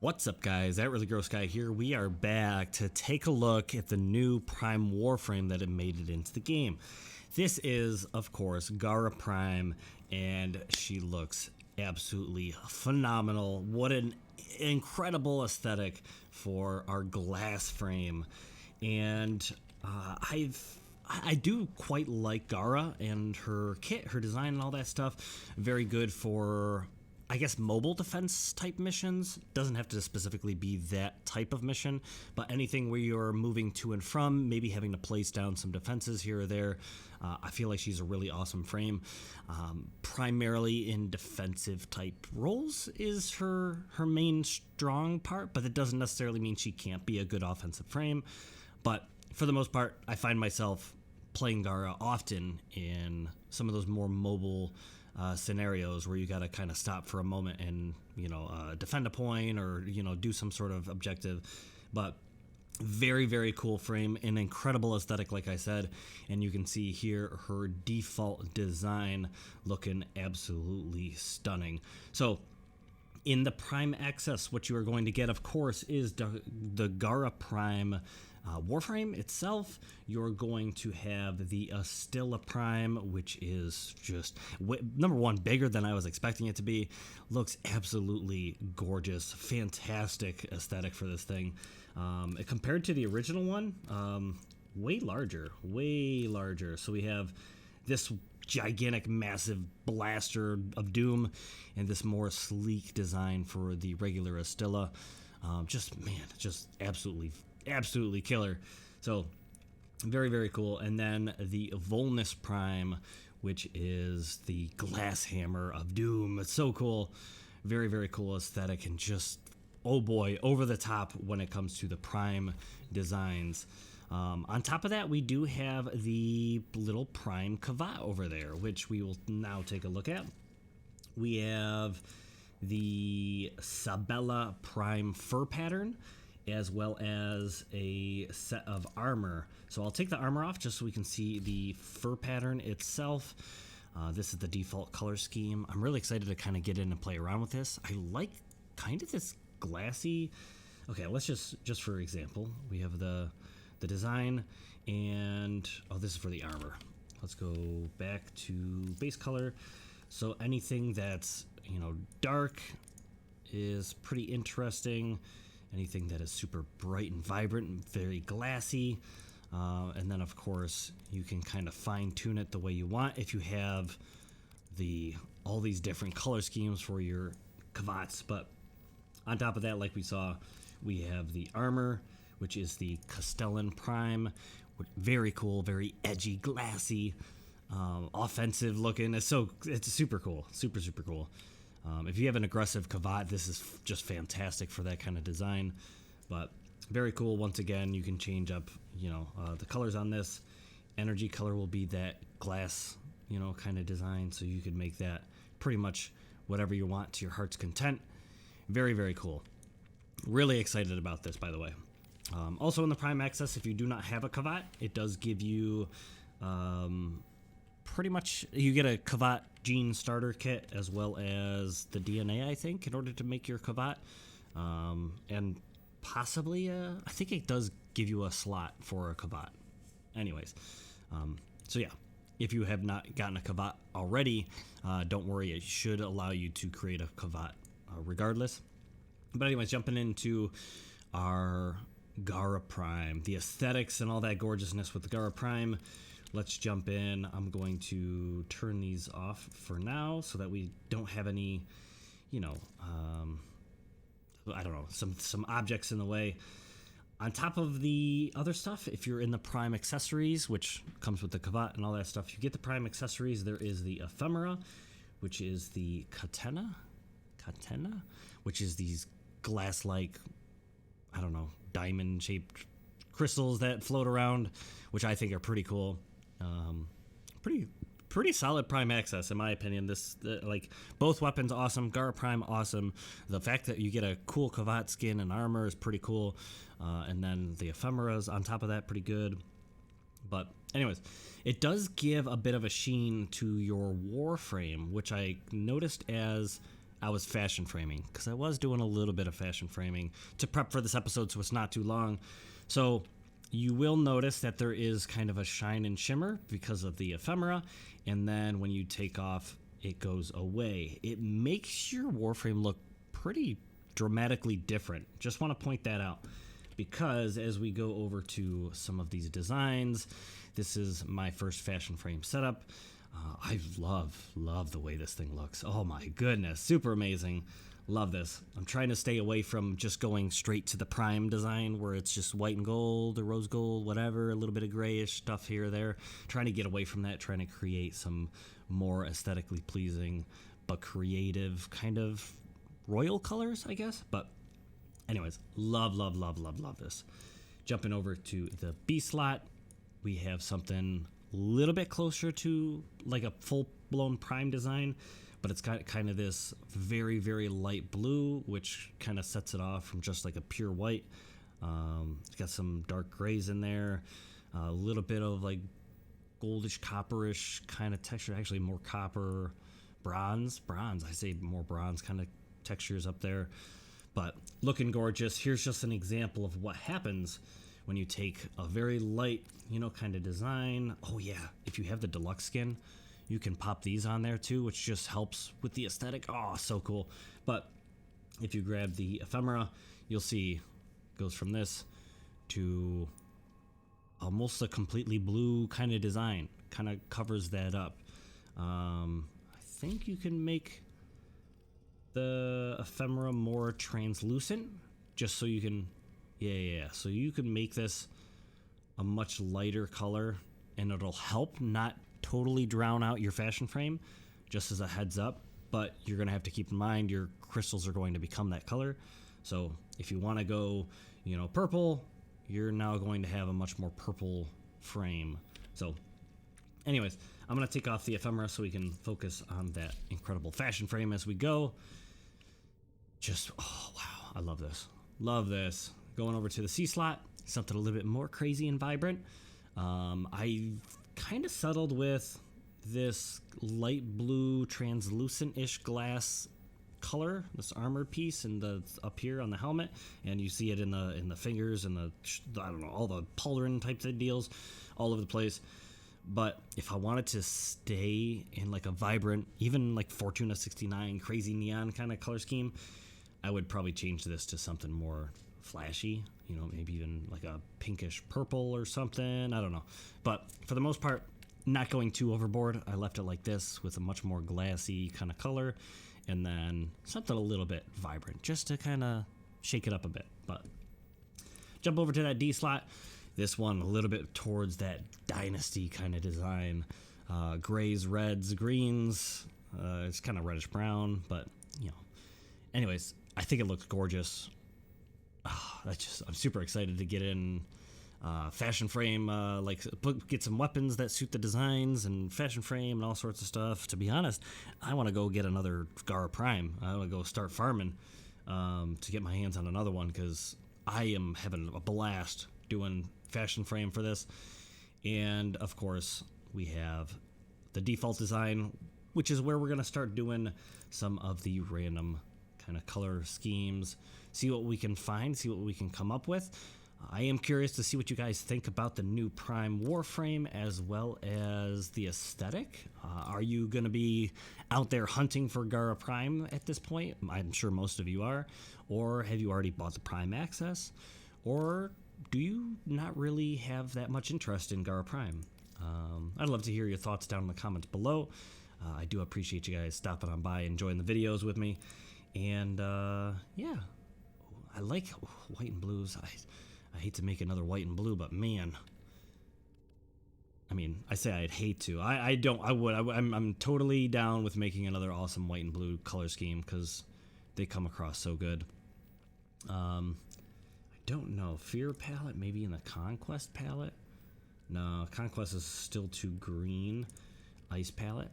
What's up, guys? That Really Gross Guy here. We are back to take a look at the new Prime Warframe that it made it into the game. This is, of course, Gara Prime, and she looks absolutely phenomenal. What an incredible aesthetic for our glass frame. And I do quite like Gara and her kit, her design and all that stuff. Very good for, I guess, mobile defense type missions. Doesn't have to specifically be that type of mission, but anything where you're moving to and from, maybe having to place down some defenses here or there. I feel like she's a really awesome frame. Primarily in defensive type roles is her main strong part, but that doesn't necessarily mean she can't be a good offensive frame. But for the most part, I find myself playing Gara often in some of those more mobile scenarios where you got to kind of stop for a moment and defend a point or do some sort of objective. But very cool frame, an incredible aesthetic, like I said, and you can see here her default design looking absolutely stunning. So in the Prime Access, what you are going to get, of course, is the Gara Prime Warframe itself. You're going to have the Astilla Prime, which is just, number one, bigger than I was expecting it to be. Looks absolutely gorgeous. Fantastic aesthetic for this thing. Compared to the original one, way larger. So we have this gigantic, massive blaster of doom and this more sleek design for the regular Astilla. Just absolutely killer. So very cool. And then the Volnus Prime, which is the glass hammer of doom. It's so cool. Very cool aesthetic, and just, oh boy, over the top when it comes to the Prime designs. On top of that, we do have the little Prime Kavat over there, which we will now take a look at. We have the Sabella Prime fur pattern, as well as a set of armor. So I'll take the armor off just so we can see the fur pattern itself. This is the default color scheme. I'm really excited to kind of get in and play around with this. I like kind of this glassy. Okay, let's just for example, we have the design, and this is for the armor. Let's go back to base color. So anything that's dark is pretty interesting. Anything that is super bright and vibrant and very glassy. And then, of course, you can kind of fine-tune it the way you want if you have all these different color schemes for your Kavats. But on top of that, like we saw, we have the armor, which is the Castellan Prime. Very cool, very edgy, glassy, offensive looking. It's super cool. Super cool. If you have an aggressive Kavat, this is just fantastic for that kind of design. But very cool. Once again, you can change up, the colors on this. Energy color will be that glass, kind of design. So you can make that pretty much whatever you want to your heart's content. Very cool. Really excited about this, by the way. Also in the Prime Access, if you do not have a Kavat, it does give you pretty much, you get a Kavat gene starter kit as well as the DNA, I think, in order to make your Kavat. And possibly, I think it does give you a slot for a Kavat. Anyways, so yeah, if you have not gotten a Kavat already, don't worry, it should allow you to create a Kavat regardless. But anyways, jumping into our Gara Prime, the aesthetics and all that gorgeousness with the Gara Prime. Let's jump in. I'm going to turn these off for now so that we don't have any, I don't know, some objects in the way. On top of the other stuff, if you're in the Prime accessories, which comes with the Kavat and all that stuff, you get the Prime accessories. There is the Ephemera, which is the Katena, which is these glass-like, I don't know, diamond-shaped crystals that float around, which I think are pretty cool. Pretty solid Prime Access, in my opinion. Like, both weapons awesome. Gara Prime awesome. The fact that you get a cool Kavat skin and armor is pretty cool. And then the Ephemeras on top of that, pretty good. But anyways, it does give a bit of a sheen to your Warframe, which I noticed as I was fashion framing, because I was doing a little bit of fashion framing to prep for this episode so it's not too long. So you will notice that there is kind of a shine and shimmer because of the ephemera, and then when you take off, it goes away. It makes your Warframe look pretty dramatically different. Just want to point that out, because as we go over to some of these designs, this is my first fashion frame setup. I love the way this thing looks. Oh my goodness, super amazing. Love this. I'm trying to stay away from just going straight to the Prime design where it's just white and gold or rose gold, whatever, a little bit of grayish stuff here or there. Trying to get away from that, trying to create some more aesthetically pleasing but creative kind of royal colors, I guess. But anyways, love this. Jumping over to the B slot, we have something a little bit closer to like a full-blown Prime design, but it's got kind of this very, very light blue, which kind of sets it off from just like a pure white. It's got some dark grays in there, a little bit of like goldish, copperish kind of texture, actually more copper, bronze, I say more bronze kind of textures up there, but looking gorgeous. Here's just an example of what happens when you take a very light, kind of design. Oh yeah, if you have the deluxe skin, you can pop these on there too, which just helps with the aesthetic. Oh, so cool. But if you grab the ephemera, you'll see it goes from this to almost a completely blue kind of design. Kind of covers that up. I think you can make the ephemera more translucent, just so you can, so you can make this a much lighter color, and it'll help not totally drown out your fashion frame, just as a heads up. But you're gonna have to keep in mind your crystals are going to become that color. So if you want to go, purple, you're now going to have a much more purple frame. So anyways, I'm gonna take off the ephemera so we can focus on that incredible fashion frame as we go. Just, oh wow, I love this. Going over to the C slot, something a little bit more crazy and vibrant. I kind of settled with this light blue translucent-ish glass color, this armor piece and the up here on the helmet, and you see it in the fingers and I don't know, all the pauldron types of deals all over the place. But if I wanted to stay in like a vibrant, even like Fortuna 69 crazy neon kind of color scheme, I would probably change this to something more flashy, maybe even like a pinkish purple or something. I don't know. But for the most part, not going too overboard. I left it like this with a much more glassy kind of color, and then something a little bit vibrant just to kind of shake it up a bit. But jump over to that D slot. This one a little bit towards that dynasty kind of design. Grays, reds, greens. It's kind of reddish brown, but anyways, I think it looks gorgeous. I'm super excited to get in fashion frame, get some weapons that suit the designs and fashion frame and all sorts of stuff. To be honest, I want to go get another Gara Prime. I want to go start farming to get my hands on another one, because I am having a blast doing fashion frame for this. And of course, we have the default design, which is where we're going to start doing some of the random kind of color schemes, see what we can find, see what we can come up with. I am curious to see what you guys think about the new Prime Warframe as well as the aesthetic. Are you going to be out there hunting for Gara Prime at this point? I'm sure most of you are. Or have you already bought the Prime Access? Or do you not really have that much interest in Gara Prime? I'd love to hear your thoughts down in the comments below. I do appreciate you guys stopping on by and enjoying the videos with me. And yeah, I like white and blues. I hate to make another white and blue, but man, I mean, I say I'd hate to. I don't. I would. I'm totally down with making another awesome white and blue color scheme, because they come across so good. I don't know. Fear palette, maybe in the Conquest palette. No, Conquest is still too green. Ice palette.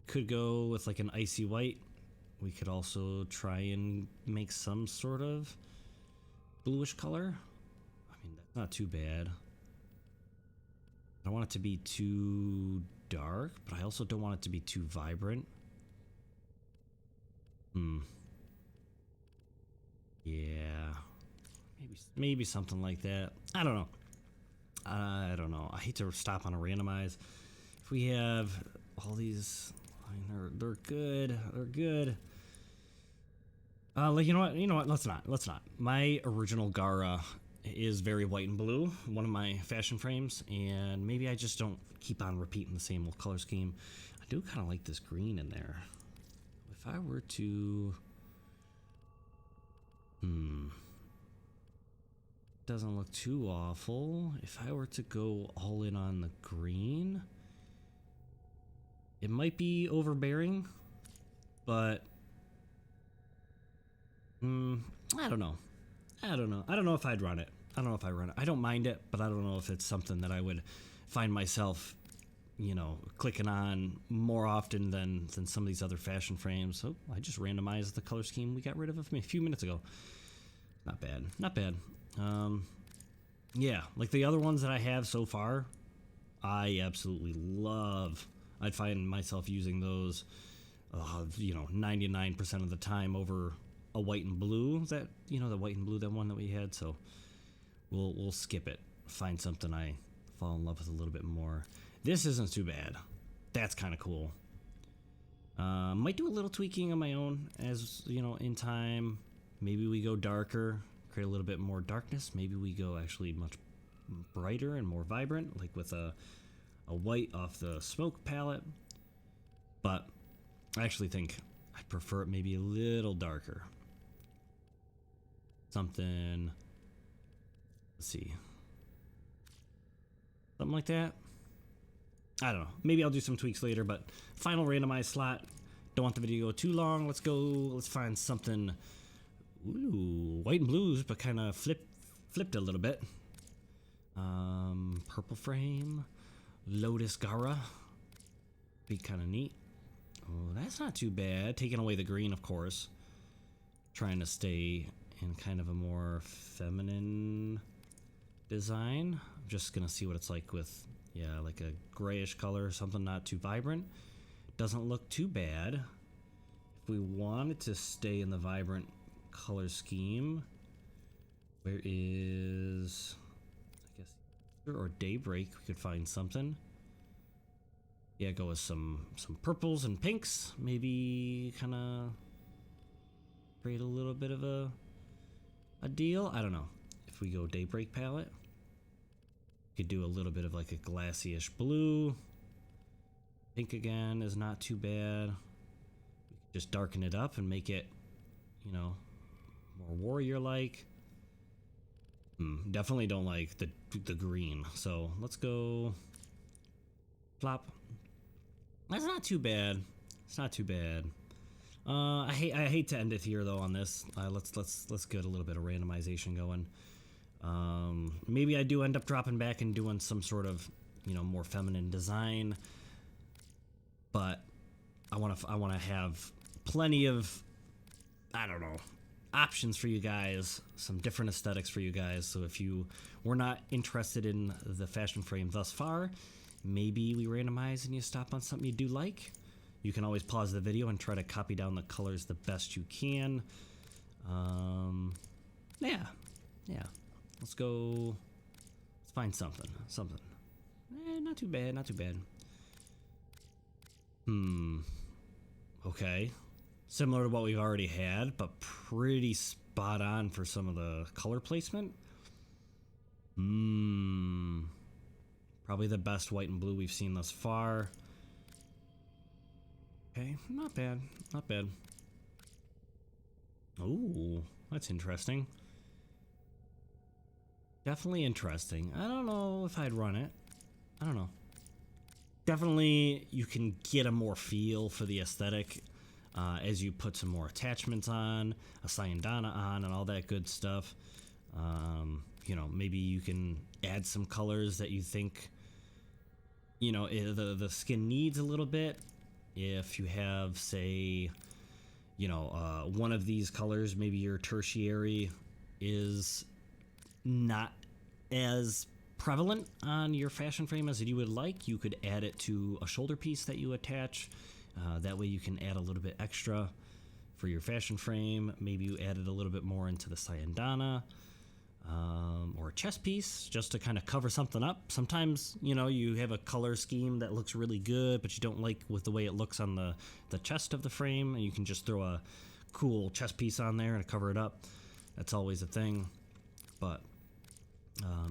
Could go with like an icy white. We could also try and make some sort of bluish color. I mean, that's not too bad. I don't want it to be too dark, but I also don't want it to be too vibrant. Hmm. Yeah. Maybe something like that. I don't know. I don't know. I hate to stop on a randomize. If we have all these, I mean, they're good. They're good. Like, you know what? You know what? Let's not. Let's not. My original Gara is very white and blue, one of my fashion frames, and maybe I just don't keep on repeating the same old color scheme. I do kind of like this green in there. If I were to, doesn't look too awful. If I were to go all in on the green, it might be overbearing, but I don't know. I don't know. I don't know if I'd run it. I don't know if I run it. I don't mind it, but I don't know if it's something that I would find myself, you know, clicking on more often than some of these other fashion frames. So I just randomized the color scheme we got rid of a few minutes ago. Not bad. Not bad. Yeah, like the other ones that I have so far, I absolutely love. I'd find myself using those, you know, 99% of the time over a white and blue. That, you know, the white and blue, that one that we had. So we'll skip it. Find something I fall in love with a little bit more. This isn't too bad. That's kind of cool. Might do a little tweaking on my own as, you know, in time. Maybe we go darker, create a little bit more darkness. Maybe we go actually much brighter and more vibrant, like with a white off the smoke palette. But I actually think I'd prefer it maybe a little darker. Something, let's see, something like that. I don't know. Maybe I'll do some tweaks later, but final randomized slot. Don't want the video to go too long. Let's go. Let's find something. Ooh, white and blues, but kind of flipped a little bit. Purple frame, Lotus Gara. Be kind of neat. Oh, that's not too bad. Taking away the green, of course. Trying to stay in kind of a more feminine design. I'm just gonna see what it's like with, yeah, like a grayish color, something not too vibrant. Doesn't look too bad. If we wanted to stay in the vibrant color scheme, where is, I guess, or daybreak, we could find something. Yeah, go with some purples and pinks. Maybe kind of create a little bit of a deal. I don't know. If we go daybreak palette, we could do a little bit of like a glassy-ish blue. Pink again is not too bad. We could just darken it up and make it, you know, more warrior-like. Definitely don't like the green. So let's go flop. That's not too bad. It's not too bad. I hate to end it here though on this. Let's get a little bit of randomization going. Maybe I do end up dropping back and doing some sort of, you know, more feminine design. But I want to have plenty of, I don't know, options for you guys, some different aesthetics for you guys. So if you were not interested in the fashion frame thus far, maybe we randomize and you stop on something you do like. You can always pause the video and try to copy down the colors the best you can. Yeah. Let's go. Let's find something. Not too bad. Not too bad. Okay. Similar to what we've already had, but pretty spot on for some of the color placement. Probably the best white and blue we've seen thus far. Okay, not bad. Not bad. Ooh, that's interesting. Definitely interesting. I don't know if I'd run it. I don't know. Definitely, you can get a more feel for the aesthetic as you put some more attachments on, a Sayandana on, and all that good stuff. You know, maybe you can add some colors that you think, you know, the skin needs a little bit. If you have, say, you know, one of these colors, maybe your tertiary is not as prevalent on your fashion frame as you would like, you could add it to a shoulder piece that you attach. That way you can add a little bit extra for your fashion frame. Maybe you added a little bit more into the Sayandana, or a chest piece just to kind of cover something up. Sometimes, you know, you have a color scheme that looks really good, but you don't like with the way it looks on the chest of the frame, and you can just throw a cool chest piece on there to cover it up. That's always a thing. But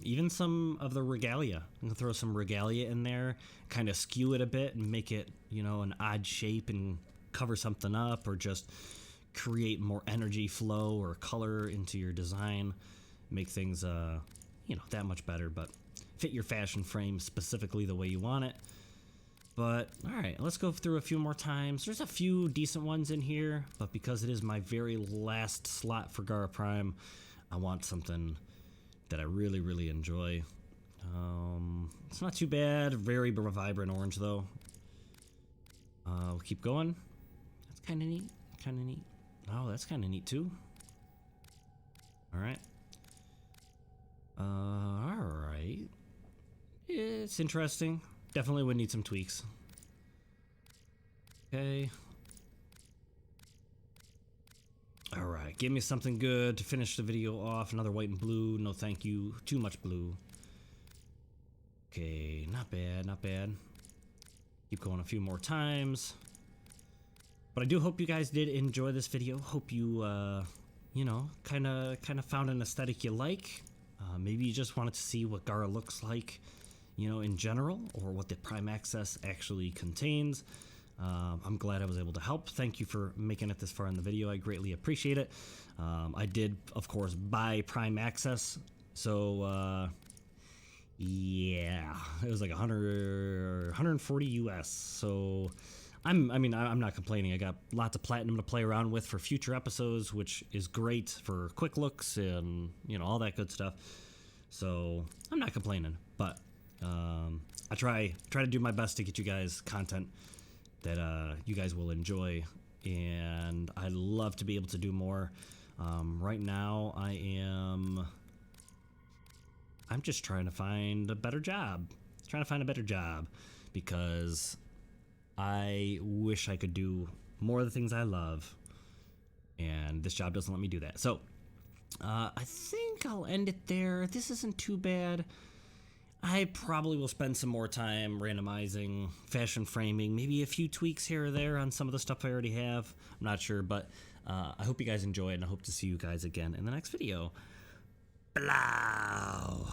even some of the regalia, I'm gonna throw some regalia in there, kind of skew it a bit and make it, you know, an odd shape and cover something up, or just create more energy flow or color into your design, make things you know, that much better, but fit your fashion frame specifically the way you want it. But all right, let's go through a few more times. There's a few decent ones in here, but because it is my very last slot for Gara Prime, I want something that I really, really enjoy. It's not too bad. Very vibrant orange, though. We'll keep going. That's kind of neat. Kind of neat. Oh, that's kind of neat, too. All right. All right. It's interesting. Definitely would need some tweaks. Okay. Alright, give me something good to finish the video off. Another white and blue. No thank you. Too much blue. Okay, not bad, not bad. Keep going a few more times. But I do hope you guys did enjoy this video. Hope you, you know, kind of found an aesthetic you like. Maybe you just wanted to see what Gara looks like, you know, in general, or what the Prime Access actually contains. I'm glad I was able to help. Thank you for making it this far in the video. I greatly appreciate it. I did, of course, buy Prime Access. So, yeah, it was like 140 US. So, I'm not complaining. I got lots of platinum to play around with for future episodes, which is great for quick looks and, you know, all that good stuff. So, I'm not complaining, but I try to do my best to get you guys content that you guys will enjoy, and I'd love to be able to do more. Right now I'm just trying to find a better job. Because I wish I could do more of the things I love, and this job doesn't let me do that. So I think I'll end it there. This isn't too bad. I probably will spend some more time randomizing, fashion framing, maybe a few tweaks here or there on some of the stuff I already have. I'm not sure, but I hope you guys enjoy it, and I hope to see you guys again in the next video. Blow!